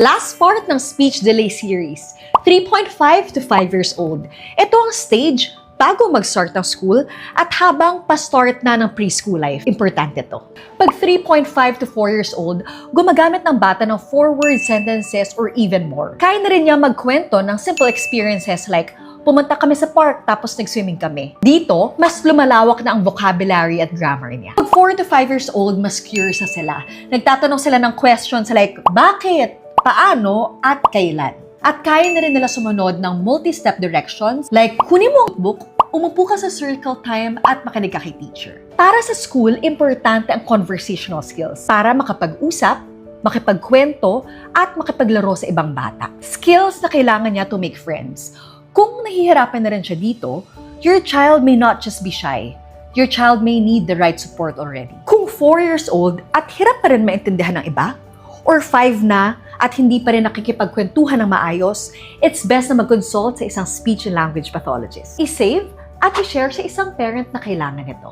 Last part ng speech delay series, 3.5 to 5 years old. Ito ang stage bago mag-start ng school at habang pa-start na ng preschool life. Importante to. Pag 3.5 to 4 years old, gumagamit ng bata ng 4-word sentences or even more. Kaya na rin niya magkwento ng simple experiences like, pumunta kami sa park tapos nag-swimming kami. Dito, mas lumalawak na ang vocabulary at grammar niya. Pag 4 to 5 years old, mas curious na sila. Nagtatanong sila ng questions like, bakit? Paano? At kailan? At kaya na rin nila sumunod ng multi-step directions like, kunin mo ang book, umupo ka sa circle time at makinig ka kay teacher. Para sa school, importante ang conversational skills para makapag-usap, makipagkwento, at makipaglaro sa ibang bata. Skills na kailangan niya to make friends. Kung nahihirapan na rin siya dito, your child may not just be shy. Your child may need the right support already. Kung 4 years old at hirap pa rin maintindihan ng iba, or 5 na at hindi pa rin nakikipagkwentuhan ng maayos, it's best na mag-consult sa isang speech and language pathologist. I-save at i-share sa isang parent na kailangan nito.